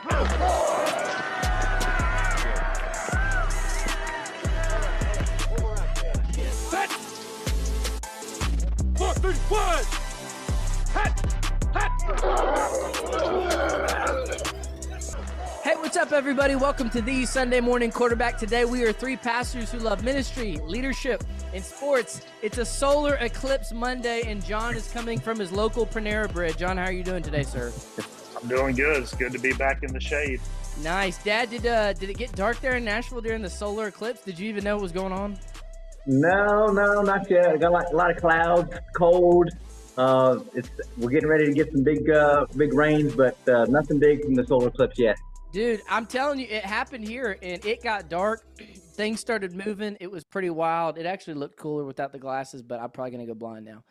Set. 4, 3, 1. Hey, what's up, everybody? Welcome to the Sunday Morning Quarterback. Today, we are three pastors who love ministry, leadership, and sports. It's a solar eclipse Monday, and John is coming from his local Panera Bread. John, how are you doing today, sir? I'm doing good. It's good to be back in the shade. Nice. Dad, did it get dark there in Nashville during the solar eclipse? Did you even know what was going on? No, not yet. I got a lot of clouds, cold. We're getting ready to get some big rains, but nothing big from the solar eclipse yet. Dude, I'm telling you, it happened here, and it got dark. Things started moving. It was pretty wild. It actually looked cooler without the glasses, but I'm probably going to go blind now.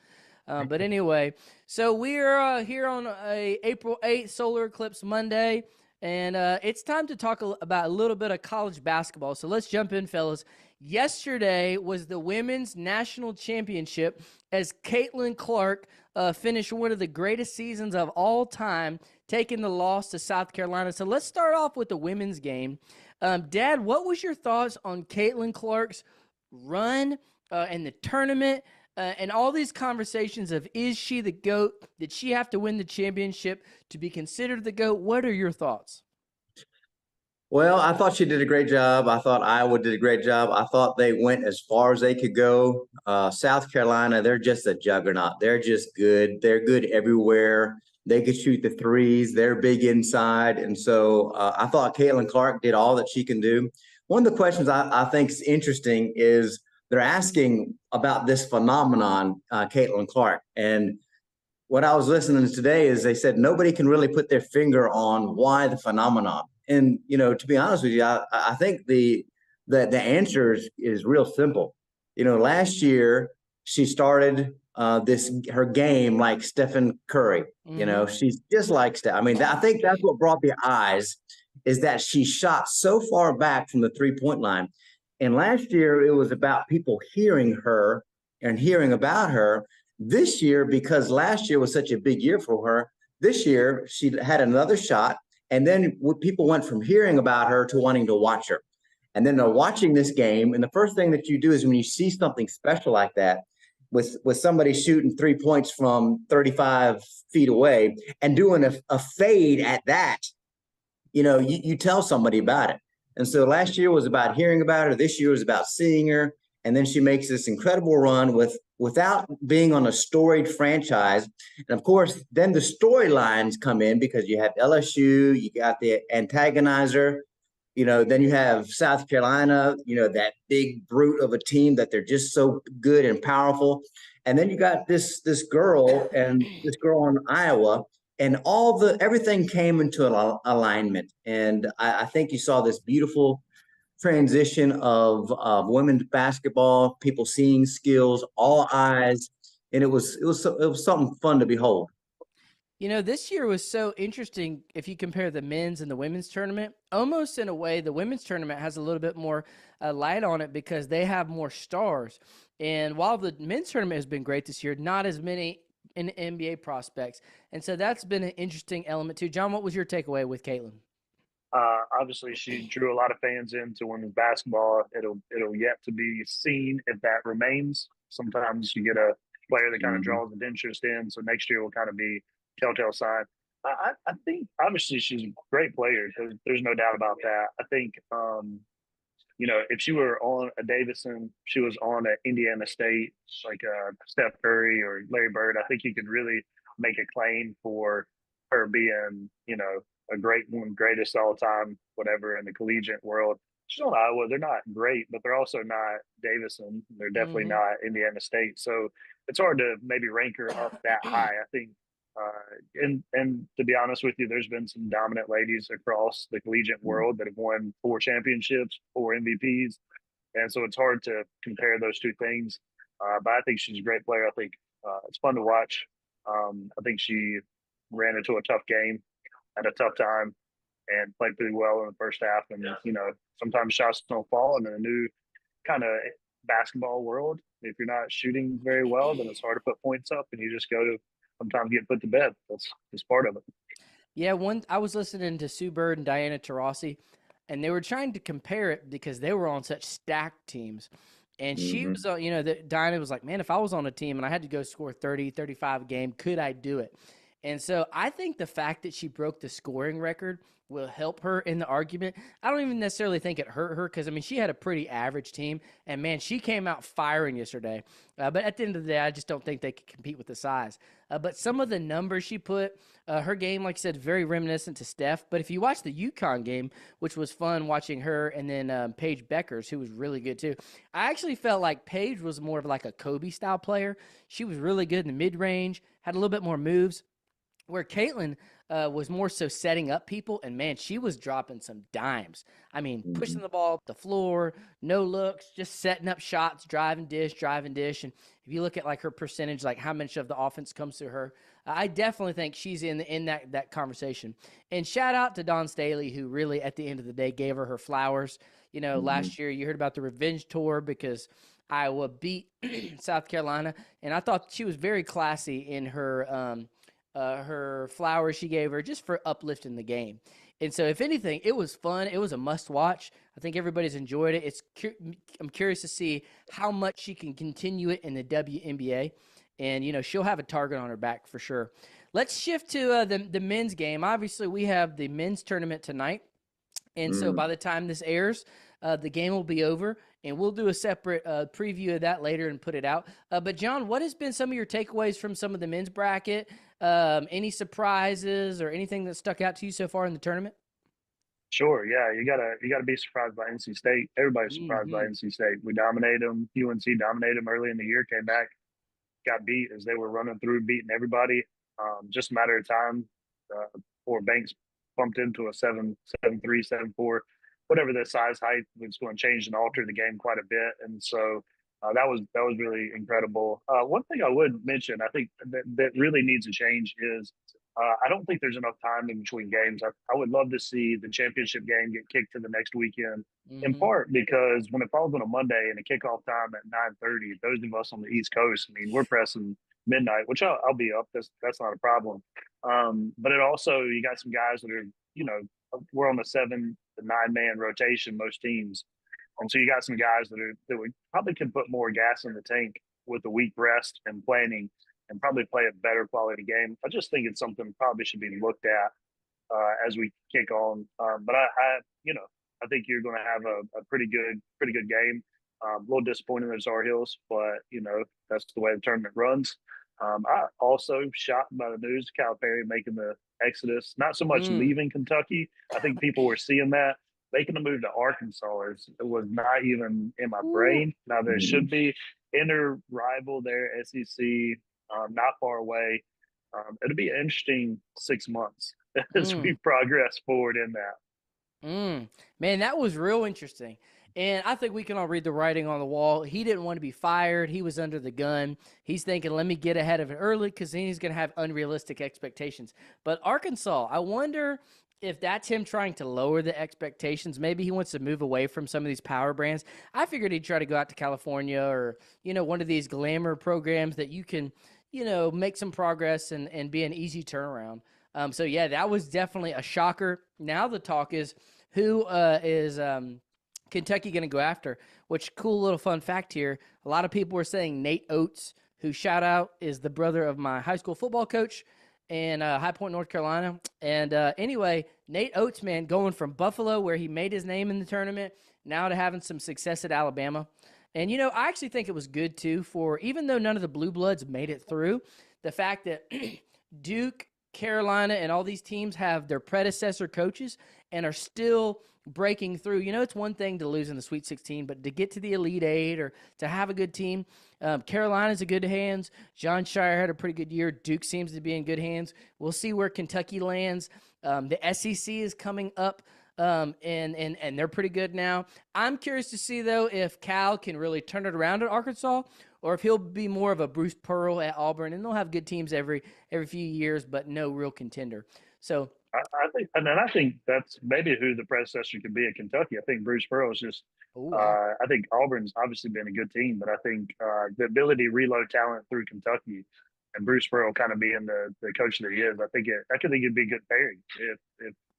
But anyway, so we're here on a April 8th solar eclipse Monday, and it's time to talk about a little bit of college basketball. So let's jump in, fellas. Yesterday was the women's national championship as Caitlin Clark finished one of the greatest seasons of all time, taking the loss to South Carolina. So let's start off with the women's game. Dad, what was your thoughts on Caitlin Clark's run and the tournament and all these conversations of, is she the GOAT? Did she have to win the championship to be considered the GOAT? What are your thoughts? Well, I thought she did a great job. I thought Iowa did a great job. I thought they went as far as they could go. South Carolina, they're just a juggernaut. They're just good. They're good everywhere. They could shoot the threes. They're big inside. And so I thought Caitlin Clark did all that she can do. One of the questions I think is interesting is they're asking about this phenomenon, Caitlin Clark. And what I was listening to today is they said nobody can really put their finger on why the phenomenon. And, to be honest with you, I think the answer is real simple. Last year she started her game like Stephen Curry. Mm-hmm. She's just like Steph. I mean, I think that's what brought the eyes, is that she shot so far back from the 3-point line. And last year it was about people hearing her and hearing about her. This year, because last year was such a big year for her, this year she had another shot. And then people went from hearing about her to wanting to watch her. And then they're watching this game. And the first thing that you do is when you see something special like that, with somebody shooting 3 points from 35 feet away and doing a fade at that, you tell somebody about it. And so last year was about hearing about her. This year was about seeing her. And then she makes this incredible run without being on a storied franchise. And of course, then the storylines come in because you have LSU, you got the antagonizer, then you have South Carolina, that big brute of a team that they're just so good and powerful. And then you got this girl and this girl in Iowa, and everything came into alignment. And I think you saw this beautiful transition of women's basketball, people seeing skills, all eyes, and it was something fun to behold. This year was so interesting if you compare the men's and the women's tournament. Almost in a way, the women's tournament has a little bit more light on it because they have more stars. And while the men's tournament has been great this year, not as many in NBA prospects. And so that's been an interesting element too. John, what was your takeaway with Caitlin? Obviously, she drew a lot of fans into women's basketball. It'll yet to be seen if that remains. Sometimes you get a player that kind of draws an interest in, so next year will kind of be telltale sign. I think obviously she's a great player. There's no doubt about that. I think if she were on a Davidson, she was on an Indiana State, like Steph Curry or Larry Bird, I think you could really make a claim for her being, a great one, greatest all time, whatever, in the collegiate world. She's on Iowa. They're not great, but they're also not Davidson. They're definitely not Indiana State. So it's hard to maybe rank her up that high. I think, and to be honest with you, there's been some dominant ladies across the collegiate world that have won 4 championships, 4 MVPs. And so it's hard to compare those two things. But I think she's a great player. I think it's fun to watch. I think she ran into a tough game at a tough time and played pretty well in the first half. And, sometimes shots don't fall in a new kind of basketball world. If you're not shooting very well, then it's hard to put points up and you just go to sometimes get put to bed. That's part of it. Yeah, I was listening to Sue Bird and Diana Taurasi, and they were trying to compare it because they were on such stacked teams. And she Hmm. was, Diana was like, man, if I was on a team and I had to go score 30, 35 a game, could I do it? And so I think the fact that she broke the scoring record will help her in the argument. I don't even necessarily think it hurt her because, I mean, she had a pretty average team. And man, she came out firing yesterday. But at the end of the day, I just don't think they could compete with the size. But some of the numbers she put, her game, like I said, very reminiscent to Steph. But if you watch the UConn game, which was fun watching her, and then Paige Beckers, who was really good too, I actually felt like Paige was more of like a Kobe style player. She was really good in the mid range, had a little bit more moves where Caitlin was more so setting up people, and man, she was dropping some dimes. I mean, Hmm. pushing the ball up the floor, no looks, just setting up shots, driving dish. And if you look at like her percentage, like how much of the offense comes through her, I definitely think she's in that conversation. And shout out to Dawn Staley, who really at the end of the day gave her flowers. You know, Hmm. last year you heard about the revenge tour because Iowa beat South Carolina, and I thought she was very classy in her flowers she gave her just for uplifting the game. And so, if anything, it was fun. It was a must watch. I think everybody's enjoyed it. I'm curious to see how much she can continue it in the WNBA. And, she'll have a target on her back for sure. Let's shift to the men's game. Obviously, we have the men's tournament tonight. And so by Hmm. the time this airs, the game will be over, and we'll do a separate preview of that later and put it out. But John, what has been some of your takeaways from some of the men's bracket? Any surprises or anything that stuck out to you so far in the tournament? Sure, yeah, you gotta be surprised by NC State. Everybody's surprised by Mm-hmm. NC State. We dominated them. UNC dominated them early in the year. Came back, got beat as they were running through, beating everybody. Just a matter of time before Banks bumped into a 7-3, 7-4, whatever the size height was going to change and alter the game quite a bit. And so that was really incredible. One thing I would mention, I think that really needs a change is I don't think there's enough time in between games. I would love to see the championship game get kicked to the next weekend in Mm-hmm. part because when it falls on a Monday and a kickoff time at 9:30, those of us on the East Coast, I mean, we're pressing midnight, which I'll be up. That's not a problem. But it also you got some guys that are we're on the 7 to 9 man rotation most teams, and so you got some guys that we probably can put more gas in the tank with a week rest and planning, and probably play a better quality game. I just think it's something probably should be looked at as we kick on. But I think you're going to have a pretty good game. A little disappointed there's our Hills, but that's the way the tournament runs. I also shocked by the news Calipari making the exodus, not so much Mm. leaving Kentucky. I think people were seeing that making the move to Arkansas it was not even in my Ooh. brain. Now there should be inner rival there, SEC, not far away. It'll be an interesting 6 months as we Mm. progress forward in that. Man, that was real interesting. And I think we can all read the writing on the wall. He didn't want to be fired. He was under the gun. He's thinking, let me get ahead of it early because then he's going to have unrealistic expectations. But Arkansas, I wonder if that's him trying to lower the expectations. Maybe he wants to move away from some of these power brands. I figured he'd try to go out to California or, one of these glamour programs that you can, make some progress and be an easy turnaround. So, yeah, that was definitely a shocker. Now the talk is who is Kentucky going to go after? Which cool little fun fact here. A lot of people were saying Nate Oates, who shout out is the brother of my high school football coach in High Point, North Carolina. And anyway, Nate Oates, man, going from Buffalo, where he made his name in the tournament, now to having some success at Alabama. And, I actually think it was good, too, for even though none of the Blue Bloods made it through, the fact that Duke, Carolina, and all these teams have their predecessor coaches and are still breaking through. It's one thing to lose in the Sweet 16, but to get to the Elite Eight or to have a good team, Carolina's in good hands. John Shire had a pretty good year. Duke seems to be in good hands. We'll see where Kentucky lands. The SEC is coming up, and they're pretty good now. I'm curious to see, though, if Cal can really turn it around at Arkansas or if he'll be more of a Bruce Pearl at Auburn, and they'll have good teams every few years, but no real contender. So, I think that's maybe who the predecessor could be at Kentucky. I think Bruce Pearl is just. oh yeah. I think Auburn's obviously been a good team, but I think the ability to reload talent through Kentucky and Bruce Pearl kind of being the coach that he is, I think it'd be a good pairing if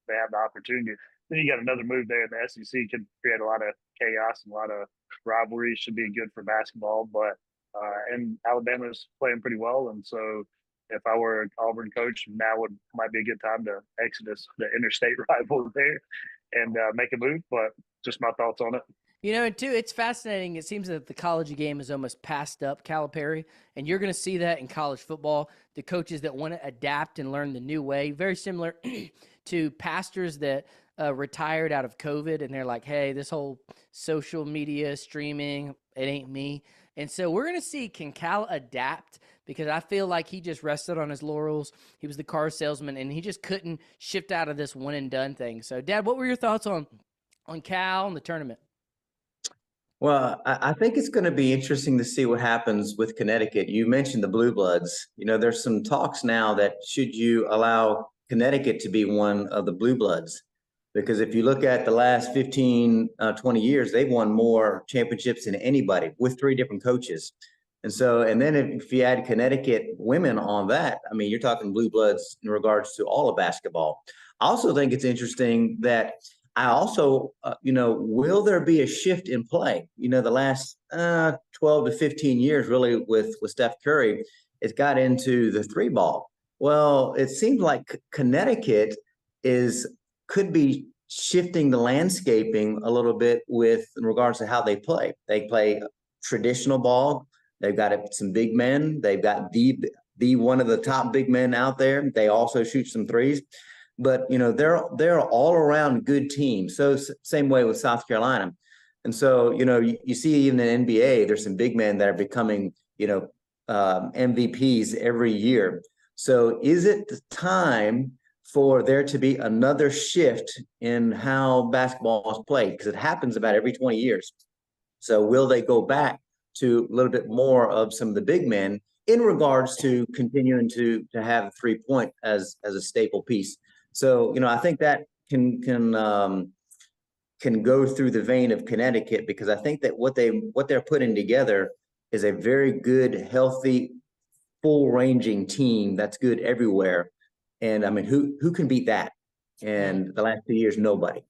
they have the opportunity. Then you got another move there in the SEC, could create a lot of chaos and a lot of rivalry. Should be good for basketball, but and Alabama's playing pretty well, and so if I were an Auburn coach, might be a good time to exit the interstate rival there and make a move. But just my thoughts on it. And too, it's fascinating. It seems that the college game is almost passed up Calipari, and you're going to see that in college football. The coaches that want to adapt and learn the new way, very similar to pastors that retired out of COVID, and they're like, hey, this whole social media streaming, it ain't me. And so we're going to see, can Cal adapt? Because I feel like he just rested on his laurels. He was the car salesman, and he just couldn't shift out of this one-and-done thing. So, Dad, what were your thoughts on Cal and the tournament? Well, I think it's going to be interesting to see what happens with Connecticut. You mentioned the Blue Bloods. There's some talks now that should you allow Connecticut to be one of the Blue Bloods? Because if you look at the last 15, 20 years, they've won more championships than anybody with 3 different coaches. And then if you add Connecticut women on that, I mean, you're talking Blue Bloods in regards to all of basketball. I also think it's interesting that will there be a shift in play? The last 12 to 15 years, really, with Steph Curry, it's got into the 3 ball. Well, it seems like Connecticut could be shifting the landscaping a little bit in regards to how they play. They play traditional ball. They've got some big men. They've got the one of the top big men out there. They also shoot some threes. But, they're all around good teams. So same way with South Carolina. And so, you see even in the NBA, there's some big men that are becoming, MVPs every year. So is it the time for there to be another shift in how basketball is played? Because it happens about every 20 years. So will they go back to a little bit more of some of the big men in regards to continuing to have 3-point as a staple piece? So, I think that can go through the vein of Connecticut, because I think that what they're putting together is a very good, healthy, full-ranging team that's good everywhere. And I mean, who can beat that? And the last 2 years, nobody.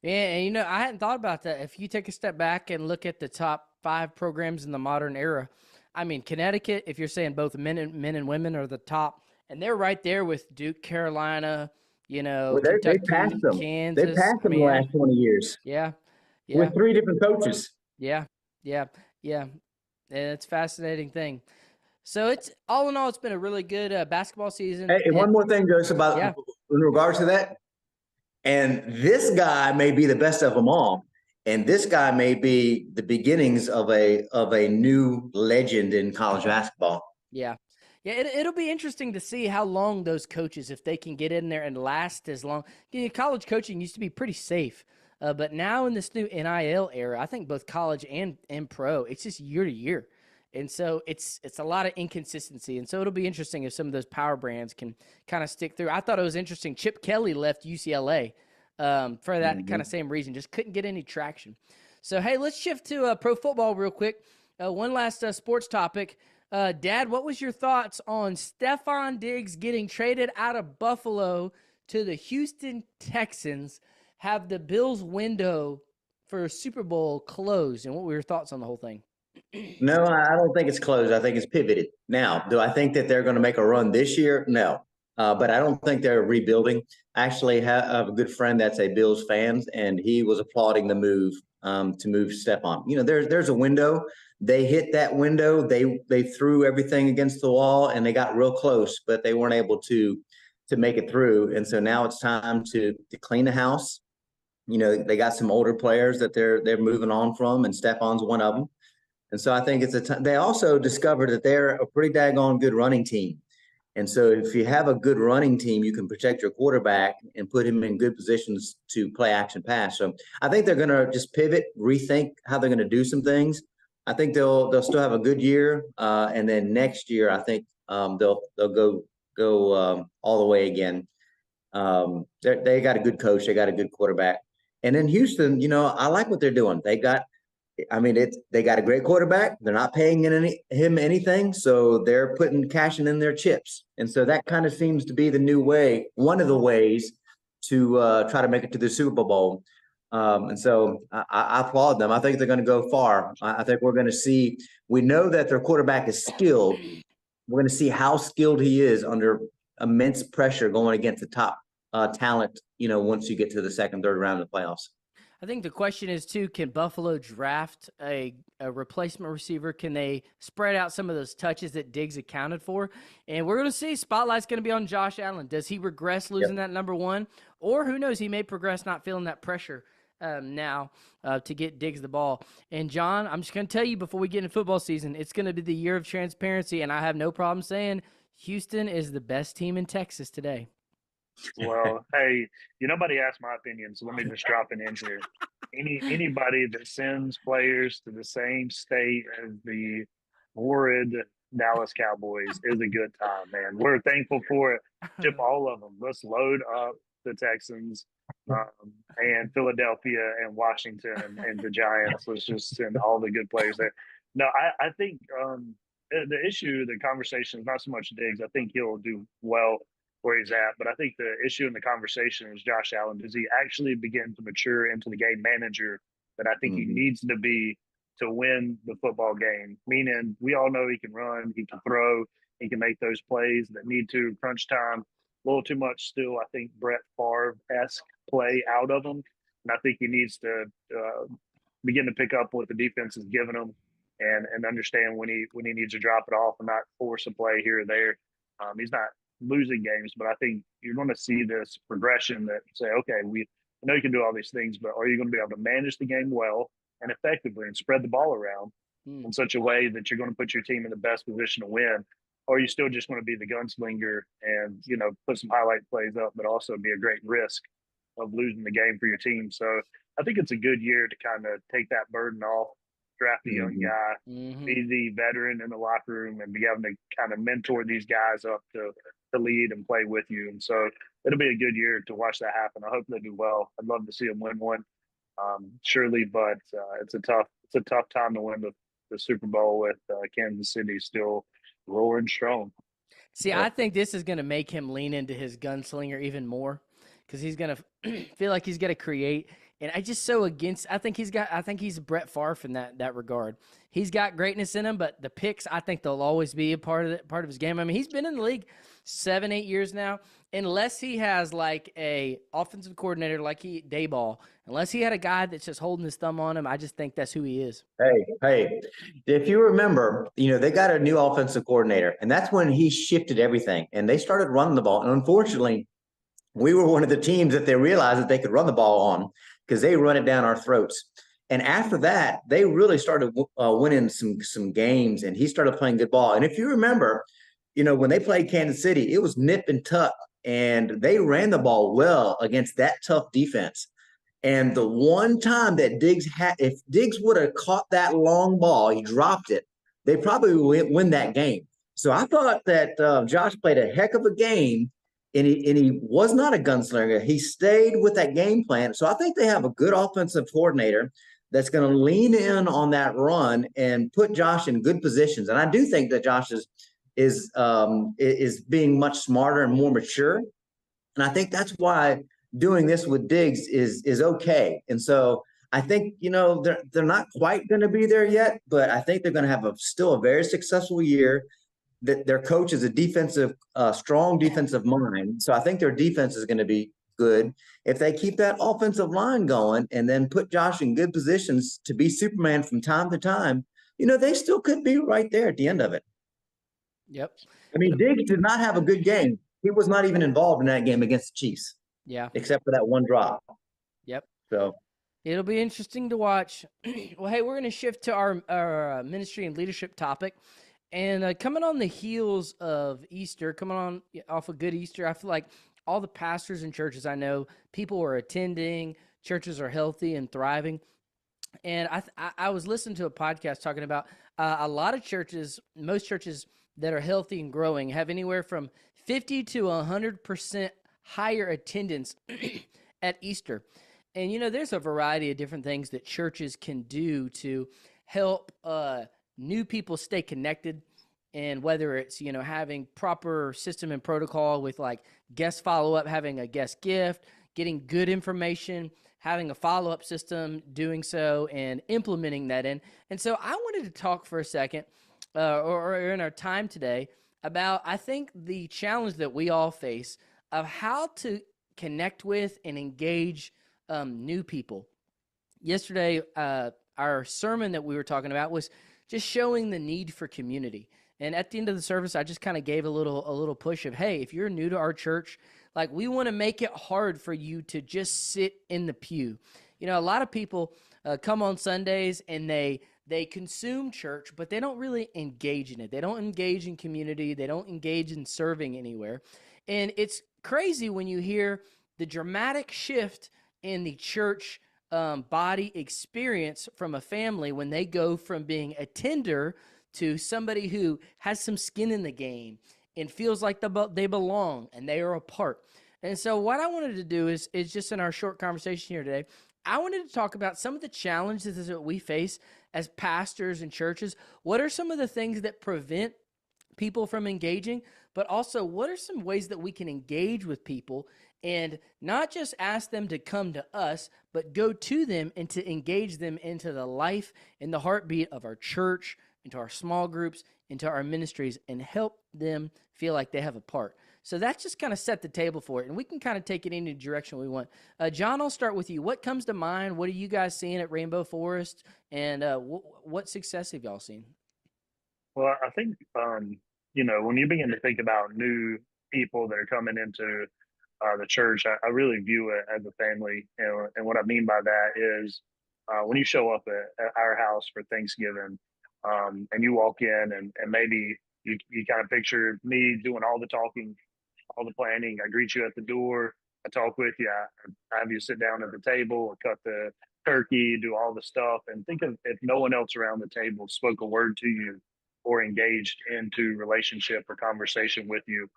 Yeah, and I hadn't thought about that. If you take a step back and look at the top 5 programs in the modern era, I mean, Connecticut, if you're saying both men and women are the top, and they're right there with Duke, Carolina, Kentucky, they passed them. Kansas. They passed them the last 20 years. Yeah. With 3 different coaches. Yeah. And it's a fascinating thing. So it's all in all, it's been a really good basketball season. Hey, one more thing, Joseph, in regards to that. And this guy may be the best of them all. And this guy may be the beginnings of a new legend in college basketball. Yeah. It'll be interesting to see how long those coaches, if they can get in there and last as long. College coaching used to be pretty safe, but now in this new NIL era, I think both college and pro, it's just year to year. And so it's a lot of inconsistency. And so it'll be interesting if some of those power brands can kind of stick through. I thought it was interesting. Chip Kelly left UCLA for that kind of same reason, just couldn't get any traction. So, hey, let's shift to pro football real quick. One last sports topic. Dad, what was your thoughts on Stephon Diggs getting traded out of Buffalo to the Houston Texans? Have the Bills' window for Super Bowl closed? And what were your thoughts on the whole thing? No, I don't think it's closed. I think it's pivoted. Now, do I think that they're going to make a run this year? No. But I don't think they're rebuilding. I actually have a good friend that's a Bills fan, and he was applauding the move to move Stephon. There's a window. They hit that window. They threw everything against the wall, and they got real close, but they weren't able to make it through. And so now it's time to clean the house. They got some older players that they're moving on from, and Stephon's one of them. And so I think it's they also discovered that they're a pretty daggone good running team. And so if you have a good running team, you can protect your quarterback and put him in good positions to play action pass. So I think they're going to just pivot, rethink how they're going to do some things. I think they'll still have a good year. And then next year, I think they'll go all the way again. They got a good coach. They got a good quarterback. And then Houston, I like what they're doing. They got I mean, they got a great quarterback. They're not paying him anything, so they're cashing in their chips. And so that kind of seems to be the new way, one of the ways to try to make it to the Super Bowl. And so I applaud them. I think they're going to go far. I think we're going to see. We know that their quarterback is skilled. We're going to see how skilled he is under immense pressure going against the top talent. Once you get to the second, third round of the playoffs. I think the question is, too, can Buffalo draft a replacement receiver? Can they spread out some of those touches that Diggs accounted for? And we're going to see spotlight's going to be on Josh Allen. Does he regress losing that number one? Or who knows, he may progress not feeling that pressure now to get Diggs the ball. And, John, I'm just going to tell you before we get into football season, it's going to be the year of transparency, and I have no problem saying Houston is the best team in Texas today. Well, hey, nobody asked my opinion, so let me just drop it in here. Anybody that sends players to the same state as the horrid Dallas Cowboys is a good time, man. We're thankful for it. Ship all of them. Let's load up the Texans and Philadelphia and Washington and the Giants. Let's just send all the good players there. No, I think the issue, the conversation is not so much Diggs. I think he'll do well where he's at. But I think the issue in the conversation is Josh Allen. Does he actually begin to mature into the game manager that I think he needs to be to win the football game? Meaning, we all know he can run, he can throw, he can make those plays that need to crunch time. A little too much still, I think, Brett Favre-esque play out of him. And I think he needs to begin to pick up what the defense is giving him and understand when he needs to drop it off and not force a play here or there. He's not losing games, but I think you're going to see this progression that say, okay, I know you can do all these things, but are you going to be able to manage the game well and effectively and spread the ball around in such a way that you're going to put your team in the best position to win? Or are you still just going to be the gunslinger and, put some highlight plays up, but also be a great risk of losing the game for your team? So I think it's a good year to kind of take that burden off, draft a young guy, be the veteran in the locker room, and be able to kind of mentor these guys up to lead and play with you. And so it'll be a good year to watch that happen. I hope they do well. I'd love to see them win one, surely, but it's a tough time to win the Super Bowl with Kansas City still roaring strong. See, I think this is going to make him lean into his gunslinger even more because he's going to feel like he's going to create. And I just I think he's Brett Favre in that regard. He's got greatness in him, but the picks, I think they'll always be a part of his game. I mean, he's been in the league 7-8 years now. Unless he has like a offensive coordinator like Dayball, unless he had a guy that's just holding his thumb on him, I just think that's who he is. Hey, if you remember, they got a new offensive coordinator, and that's when he shifted everything, and they started running the ball. And unfortunately, we were one of the teams that they realized that they could run the ball on because they run it down our throats. And after that, they really started winning some games, and he started playing good ball. And if you remember, when they played Kansas City, it was nip and tuck, and they ran the ball well against that tough defense. And the one time that if Diggs would have caught that long ball, he dropped it, they probably would win that game. So I thought that Josh played a heck of a game, and he was not a gunslinger. He stayed with that game plan. So I think they have a good offensive coordinator that's going to lean in on that run and put Josh in good positions. And I do think that Josh is being much smarter and more mature. And I think that's why doing this with Diggs is okay. And so I think, they're not quite going to be there yet, but I think they're going to have still a very successful year. That their coach is a strong defensive mind. So I think their defense is going to be good. If they keep that offensive line going and then put Josh in good positions to be Superman from time to time, they still could be right there at the end of it. Yep. I mean, Diggs did not have a good game. He was not even involved in that game against the Chiefs. Yeah. Except for that one drop. Yep. So it'll be interesting to watch. Well, hey, we're going to shift to our ministry and leadership topic. And coming on the heels of Easter, coming on off a good Easter, I feel like all the pastors and churches I know, people are attending, churches are healthy and thriving. And I was listening to a podcast talking about a lot of churches, most churches that are healthy and growing have anywhere from 50 to 100% higher attendance at Easter. And, there's a variety of different things that churches can do to help new people stay connected. And whether it's, having proper system and protocol with like guest follow-up, having a guest gift, getting good information, having a follow-up system, doing so and implementing that in. And so I wanted to talk for a second or in our time today about, I think, the challenge that we all face of how to connect with and engage new people. Yesterday, our sermon that we were talking about was just showing the need for community. And at the end of the service, I just kind of gave a little push of, hey, if you're new to our church, like, we want to make it hard for you to just sit in the pew. A lot of people come on Sundays and they consume church, but they don't really engage in it. They don't engage in community. They don't engage in serving anywhere. And it's crazy when you hear the dramatic shift in the church body experience from a family when they go from being a tender to somebody who has some skin in the game and feels like they belong and they are a part. And so what I wanted to do is just in our short conversation here today, I wanted to talk about some of the challenges that we face as pastors and churches. What are some of the things that prevent people from engaging, but also what are some ways that we can engage with people and not just ask them to come to us, but go to them and to engage them into the life and the heartbeat of our church, into our small groups, into our ministries, and help them feel like they have a part. So that's just kind of set the table for it, and we can kind of take it any direction we want. John, I'll start with you. What comes to mind? What are you guys seeing at Rainbow Forest, and what success have y'all seen? Well, I think, when you begin to think about new people that are coming into the church, I really view it as a family. And what I mean by that is when you show up at our house for Thanksgiving and you walk in and maybe you kind of picture me doing all the talking, all the planning. I greet you at the door. I talk with you. I have you sit down at the table or cut the turkey, do all the stuff. And think of if no one else around the table spoke a word to you or engaged into relationship or conversation with you,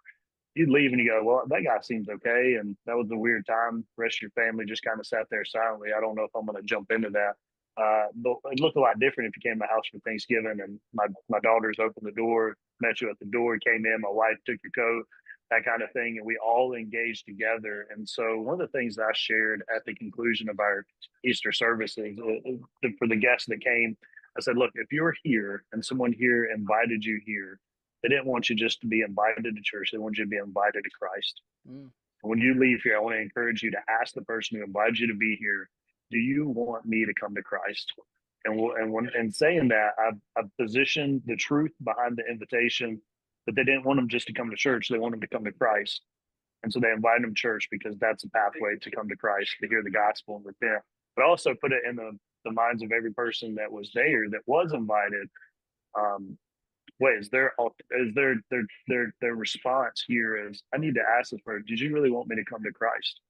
you'd leave and you go, well, that guy seems okay. And that was a weird time. The rest of your family just kind of sat there silently. I don't know if I'm going to jump into that. But it looked a lot different if you came to my house for Thanksgiving and my daughters opened the door, met you at the door, came in, my wife took your coat, that kind of thing. And we all engaged together. And so one of the things that I shared at the conclusion of our Easter services for the guests that came, I said, look, if you're here and someone here invited you here, they didn't want you just to be invited to church. They want you to be invited to Christ. Mm. When you leave here, I want to encourage you to ask the person who invited you to be here, do you want me to come to Christ? And saying that, I've positioned the truth behind the invitation, but they didn't want them just to come to church. They want them to come to Christ. And so they invited them to church because that's a pathway to come to Christ, to hear the gospel and repent. But also put it in the minds of every person that was there, that was invited. Is their response here is, I need to ask this person, did you really want me to come to Christ?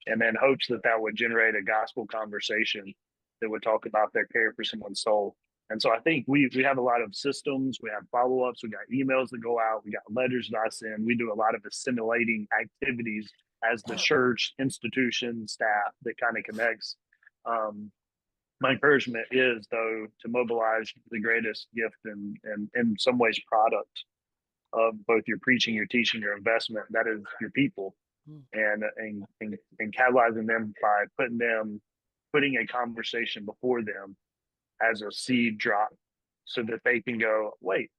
And then hopes that would generate a gospel conversation that would talk about their care for someone's soul. And so I think we have a lot of systems, we have follow-ups, we got emails that go out, we got letters that I send. We do a lot of assimilating activities as the church, institution, staff that kind of connects. My encouragement is, though, to mobilize the greatest gift and in some ways product of both your preaching, your teaching, your investment, that is your people, and catalyzing them by putting a conversation before them as a seed drop so that they can go, wait,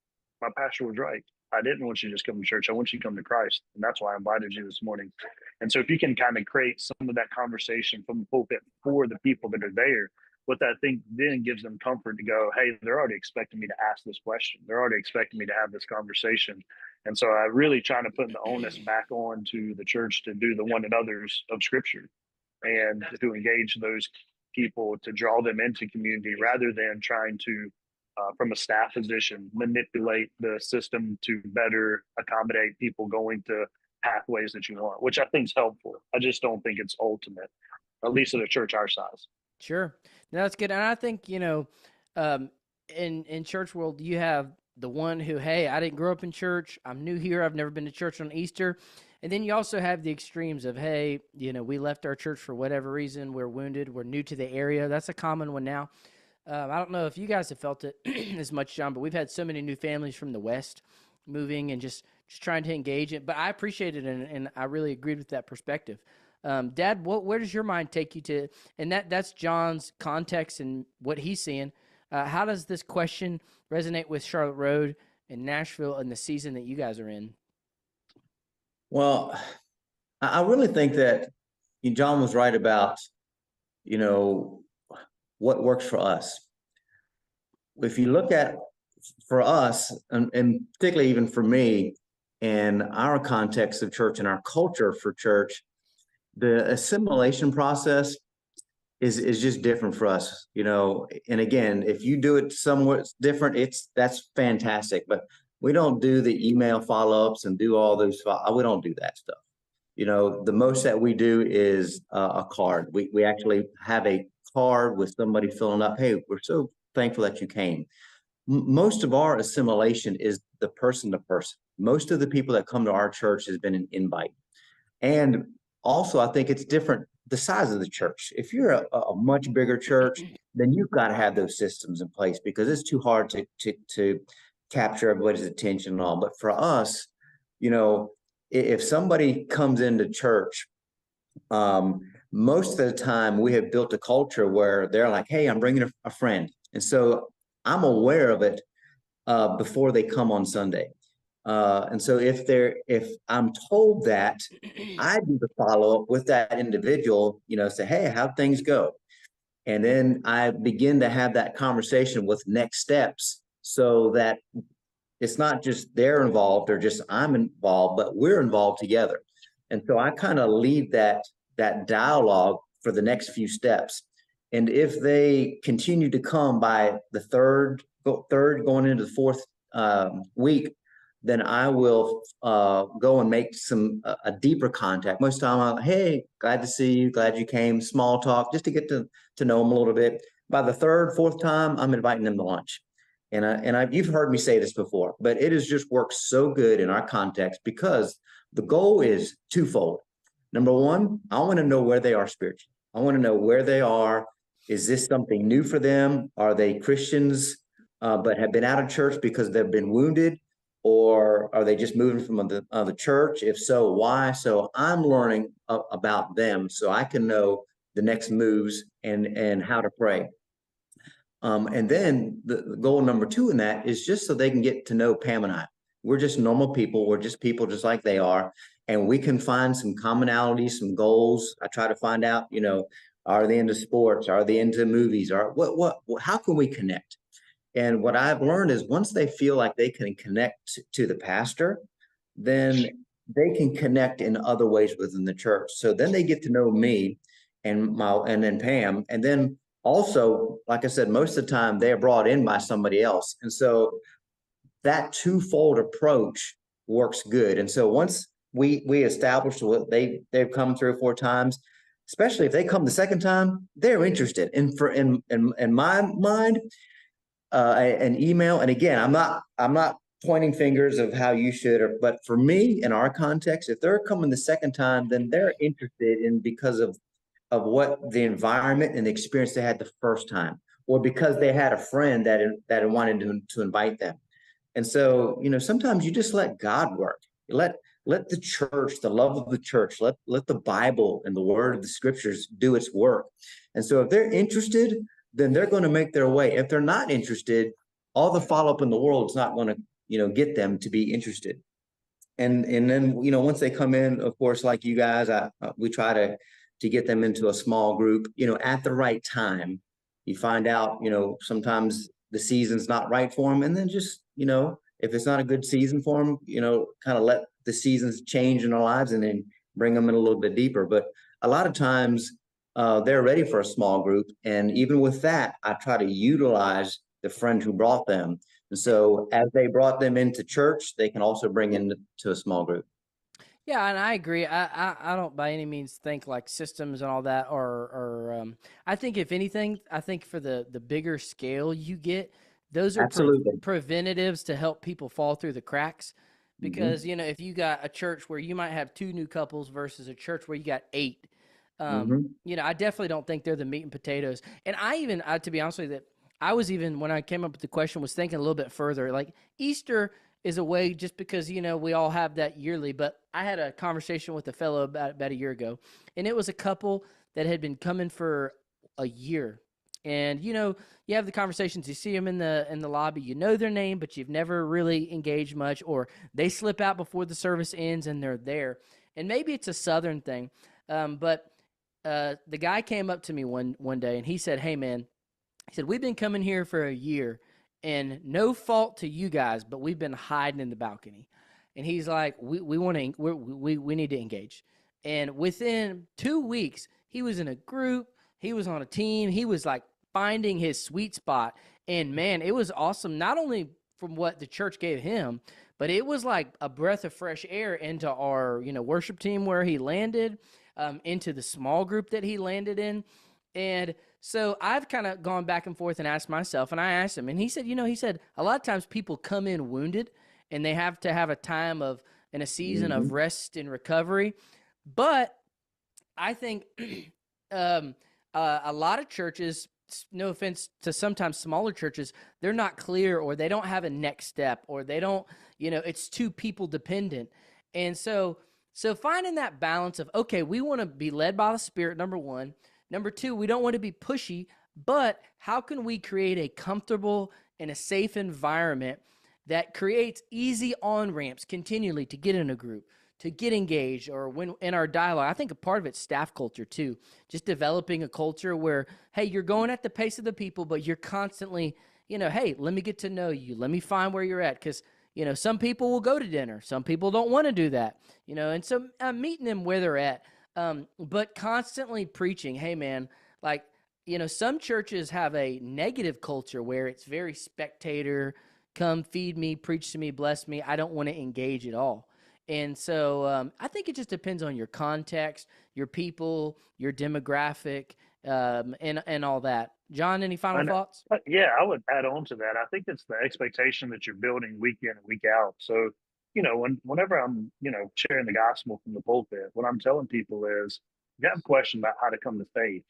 my pastor was right. I didn't want you to just come to church. I want you to come to Christ. And that's why I invited you this morning. And so if you can kind of create some of that conversation from the pulpit for the people that are there, what that thing then gives them comfort to go, hey, they're already expecting me to ask this question. They're already expecting me to have this conversation. And so I really trying to put the onus back on to the church to do the one another's of Scripture and to engage those people, to draw them into community rather than trying to, from a staff position, manipulate the system to better accommodate people going to pathways that you want, which I think is helpful. I just don't think it's ultimate, at least at a church our size. Sure. No, that's good. And I think, in church world, you have the one who, hey, I didn't grow up in church. I'm new here. I've never been to church on Easter. And then you also have the extremes of, hey, we left our church for whatever reason. We're wounded. We're new to the area. That's a common one now. I don't know if you guys have felt it as much, John, but we've had so many new families from the West moving and just trying to engage it. But I appreciate it, and I really agreed with that perspective. Dad, where does your mind take you to? And that's John's context and what he's seeing. How does this question resonate with Charlotte Road and Nashville and the season that you guys are in? Well, I really think that John was right about, what works for us. If you look at, for us, and particularly even for me, in our context of church and our culture for church, the assimilation process is just different for us, and again, if you do it somewhat different, that's fantastic, but we don't do the email follow-ups and do all those, we don't do that stuff. The most that we do is a card. We actually have a card with somebody filling up, hey, we're so thankful that you came. Most of our assimilation is the person to person. Most of the people that come to our church has been an invite. And also, I think it's different, the size of the church. If you're a much bigger church, then you've got to have those systems in place because it's too hard to capture everybody's attention and all. But for us, if somebody comes into church, most of the time we have built a culture where they're like, hey, I'm bringing a friend. And so I'm aware of it before they come on Sunday. And so if I'm told that, I do the follow-up with that individual, say, hey, how'd things go? And then I begin to have that conversation with next steps so that it's not just they're involved or just I'm involved, but we're involved together. And so I kind of lead that dialogue for the next few steps. And if they continue to come by the third going into the fourth week, then I will go and make a deeper contact. Most of the time, I'm like, hey, glad to see you, glad you came, small talk, just to get to know them a little bit. By the third, fourth time, I'm inviting them to lunch. And you've heard me say this before, but it has just worked so good in our context because the goal is twofold. Number one, I want to know where they are spiritually. I want to know where they are. Is this something new for them? Are they Christians but have been out of church because they've been wounded? Or are they just moving from the church? If so, why? So I'm learning about them so I can know the next moves and how to pray. And then the goal number two in that is just so they can get to know Pam and I. We're just normal people. We're just people just like they are. And we can find some commonalities, some goals. I try to find out, are they into sports? Are they into movies? Or how can we connect? And what I've learned is once they feel like they can connect to the pastor, then they can connect in other ways within the church. So then they get to know me and then Pam. And then also, like I said, most of the time they are brought in by somebody else. And so that twofold approach works good. And so once we establish what they've come 3 or 4 times, especially if they come the second time, they're interested. And in my mind, an email, and again, I'm not pointing fingers of how you should, but for me, in our context, if they're coming the second time, then they're interested in because of what the environment and the experience they had the first time, or because they had a friend that wanted to invite them. And so, sometimes you just let God work. Let the church, the love of the church, let the Bible and the word of the scriptures do its work. And so if they're interested, then they're going to make their way. If they're not interested, all the follow-up in the world is not going to, get them to be interested. And then, once they come in, of course, like you guys, we try to get them into a small group, at the right time. You find out, sometimes the season's not right for them. And then just, if it's not a good season for them, kind of let the seasons change in their lives and then bring them in a little bit deeper. But a lot of times they're ready for a small group. And even with that, I try to utilize the friend who brought them. And so as they brought them into church, they can also bring into a small group. Yeah, and I agree. I don't by any means think like systems and all that or I think if anything, I think for the bigger scale you get, those are Absolutely. preventatives to help people fall through the cracks. because if you got a church where you might have 2 new couples versus a church where you got 8, I definitely don't think they're the meat and potatoes. And to be honest with you, that I was even, when I came up with the question, was thinking a little bit further. Like Easter is a way, just because we all have that yearly. But I had a conversation with a fellow about a year ago, and it was a couple that had been coming for a year. And you have the conversations, you see them in the lobby, you know their name, but you've never really engaged much, or they slip out before the service ends and they're there. And maybe it's a Southern thing, but the guy came up to me one day and he said, "Hey man," he said, "we've been coming here for a year, and no fault to you guys, but we've been hiding in the balcony." And he's like, "We need to engage." And within 2 weeks, he was in a group, he was on a team, he was like finding his sweet spot. And man, it was awesome. Not only from what the church gave him, but it was like a breath of fresh air into our, worship team where he landed, into the small group that he landed in. And so I've kind of gone back and forth and asked myself, and I asked him, and he said, a lot of times people come in wounded and they have to have a time in a season of rest and recovery. But I think a lot of churches, no offense to sometimes smaller churches, they're not clear, or they don't have a next step, or they don't, it's too people dependent. And so finding that balance of, okay, we want to be led by the Spirit, number one. Number two, we don't want to be pushy, but how can we create a comfortable and a safe environment that creates easy on-ramps continually to get in a group, to get engaged, or when in our dialogue? I think a part of it's staff culture too, just developing a culture where, hey, you're going at the pace of the people, but you're constantly, hey, let me get to know you. Let me find where you're at. Because, some people will go to dinner. Some people don't want to do that, and so meeting them where they're at. But constantly preaching, hey man, like, some churches have a negative culture where it's very spectator, come feed me, preach to me, bless me. I don't want to engage at all. And so I think it just depends on your context, your people, your demographic, and all that. John, any final thoughts? Yeah, I would add on to that. I think it's the expectation that you're building week in and week out. So, whenever I'm, sharing the gospel from the pulpit, what I'm telling people is, if you have a question about how to come to faith,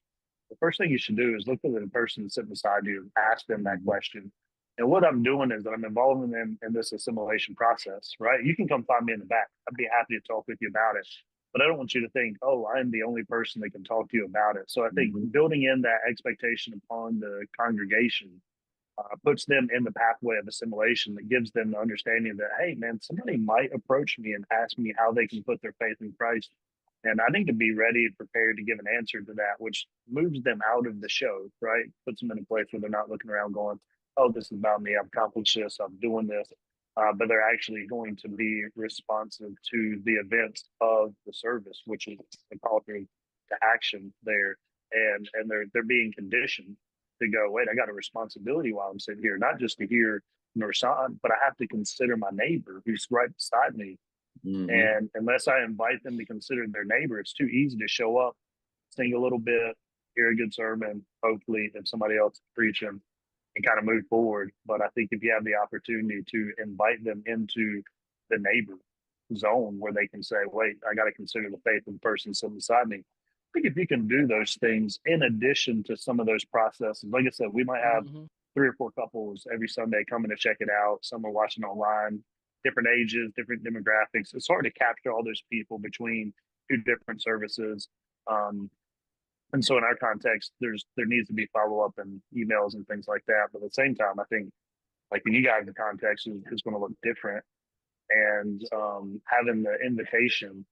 the first thing you should do is look at the person sitting beside you and ask them that question. And what I'm doing is that I'm involving them in this assimilation process, right? You can come find me in the back. I'd be happy to talk with you about it. But I don't want you to think, oh, I'm the only person that can talk to you about it. So I think building in that expectation upon the congregation puts them in the pathway of assimilation, that gives them the understanding that, hey, man, somebody might approach me and ask me how they can put their faith in Christ. And I need to be ready and prepared to give an answer to that, which moves them out of the show, right? Puts them in a place where they're not looking around going, oh, this is about me. I've accomplished this. I'm doing this. But they're actually going to be responsive to the events of the service, which is the call to action there. And they're being conditioned to go, wait, I got a responsibility while I'm sitting here, not just to hear Norsan, but I have to consider my neighbor who's right beside me. And unless I invite them to consider their neighbor, it's too easy to show up, sing a little bit, hear a good sermon, hopefully, if somebody else is preaching, and kind of move forward. But I think if you have the opportunity to invite them into the neighbor zone where they can say, wait, I got to consider the faith of the person sitting beside me. I think if you can do those things in addition to some of those processes, like I said, we might have 3 or 4 couples every Sunday coming to check it out. Some are watching online, different ages, different demographics. It's hard to capture all those people between 2 different services. And so in our context, there needs to be follow-up and emails and things like that. But at the same time, I think like in you guys, the context is going to look different. And having the invitation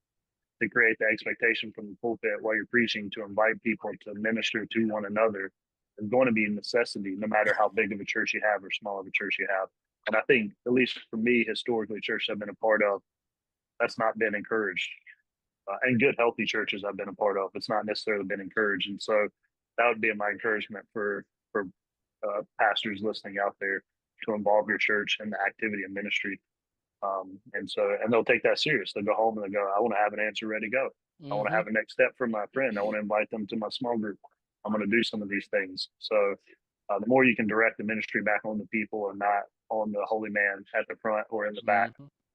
to create the expectation from the pulpit while you're preaching to invite people to minister to one another is going to be a necessity, no matter how big of a church you have or small of a church you have. And I think, at least for me, historically, churches I've been a part of, that's not been encouraged. And good, healthy churches I've been a part of, it's not necessarily been encouraged. And so that would be my encouragement for pastors listening out there, to involve your church in the activity of ministry. And they'll take that serious. They'll go home and they'll go, I want to have an answer ready to go. I want to have a next step for my friend. I want to invite them to my small group. I'm going to do some of these things. So the more you can direct the ministry back on the people and not on the holy man at the front or in the back,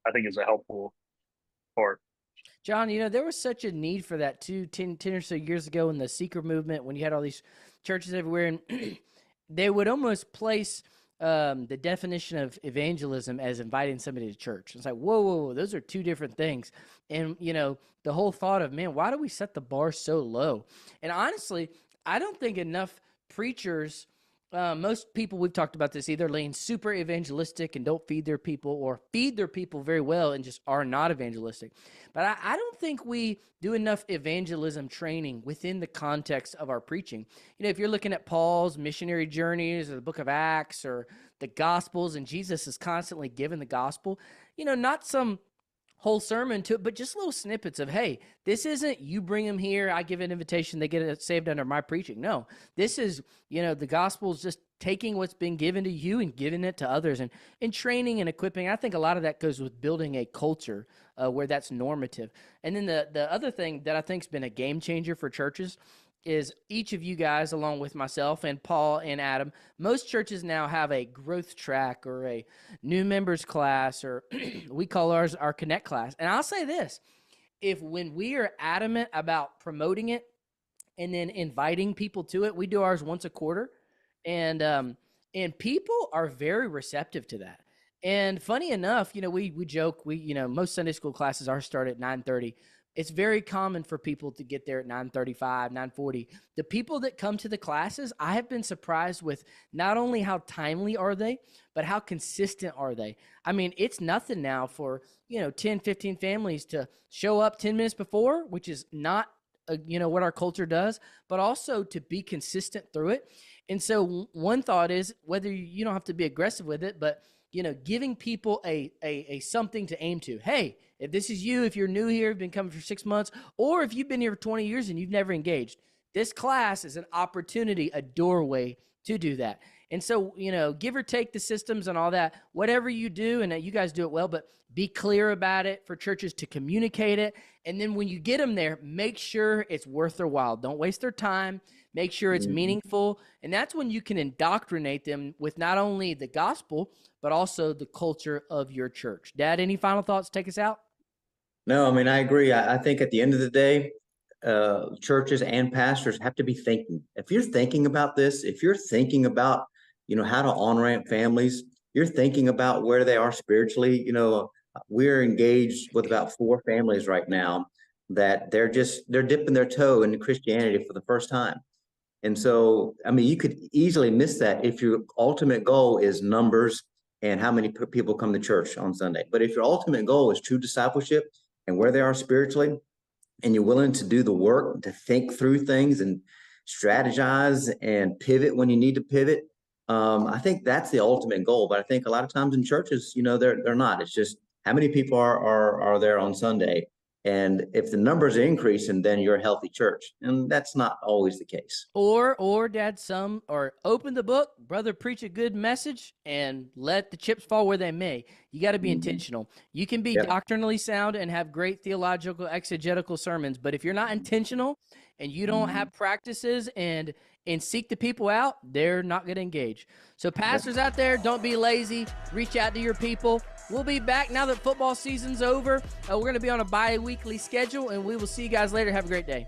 I think is a helpful part. John, there was such a need for that too 10 or so years ago in the seeker movement when you had all these churches everywhere, and they would almost place the definition of evangelism as inviting somebody to church. It's like, whoa, those are two different things. And, the whole thought of, man, why do we set the bar so low? And honestly, I don't think enough preachers, most people, we've talked about this, either lean super evangelistic and don't feed their people, or feed their people very well and just are not evangelistic. But I don't think we do enough evangelism training within the context of our preaching. If you're looking at Paul's missionary journeys or the book of Acts or the Gospels, and Jesus is constantly given the gospel, not some whole sermon to it, but just little snippets of, hey, this isn't you bring them here, I give an invitation, they get it saved under my preaching. No, this is, the gospel is just taking what's been given to you and giving it to others, and training and equipping. I think a lot of that goes with building a culture where that's normative. And then the other thing that I think has been a game changer for churches is each of you guys, along with myself and Paul and Adam, most churches now have a growth track or a new members class, or we call ours our Connect class. And I'll say this, when we are adamant about promoting it and then inviting people to it, we do ours once a quarter, and people are very receptive to that. And funny enough, we joke, most Sunday school classes are start at 9:30. It's very common for people to get there at 9:35, 9:40. The people that come to the classes, I have been surprised with not only how timely are they, but how consistent are they. I mean, it's nothing now for, 10, 15 families to show up 10 minutes before, which is not, what our culture does, but also to be consistent through it. And so one thought is, whether you don't have to be aggressive with it, but giving people a something to aim to. Hey, if this is you, if you're new here, you've been coming for 6 months, or if you've been here for 20 years and you've never engaged, this class is an opportunity, a doorway to do that. And so, give or take the systems and all that, whatever you do, and you guys do it well, but be clear about it for churches to communicate it. And then when you get them there, make sure it's worth their while. Don't waste their time. Make sure it's meaningful. And that's when you can indoctrinate them with not only the gospel, but also the culture of your church. Dad, any final thoughts? Take us out. No, I mean, I agree. I think at the end of the day, churches and pastors have to be thinking. If you're thinking about this, if you're thinking about, how to on-ramp families, you're thinking about where they are spiritually. We're engaged with about 4 families right now that they're dipping their toe into Christianity for the first time. And so, I mean, you could easily miss that if your ultimate goal is numbers and how many people come to church on Sunday. But if your ultimate goal is true discipleship and where they are spiritually, and you're willing to do the work to think through things and strategize and pivot when you need to pivot, I think that's the ultimate goal. But I think a lot of times in churches, they're not. It's just how many people are there on Sunday. And if the numbers are increasing, then you're a healthy church. And that's not always the case. Or Dad, open the book, brother, preach a good message, and let the chips fall where they may. You got to be intentional. You can be doctrinally sound and have great theological, exegetical sermons, but if you're not intentional and you don't have practices and seek the people out, they're not going to engage. So pastors out there, don't be lazy. Reach out to your people. We'll be back now that football season's over. We're going to be on a bi-weekly schedule, and we will see you guys later. Have a great day.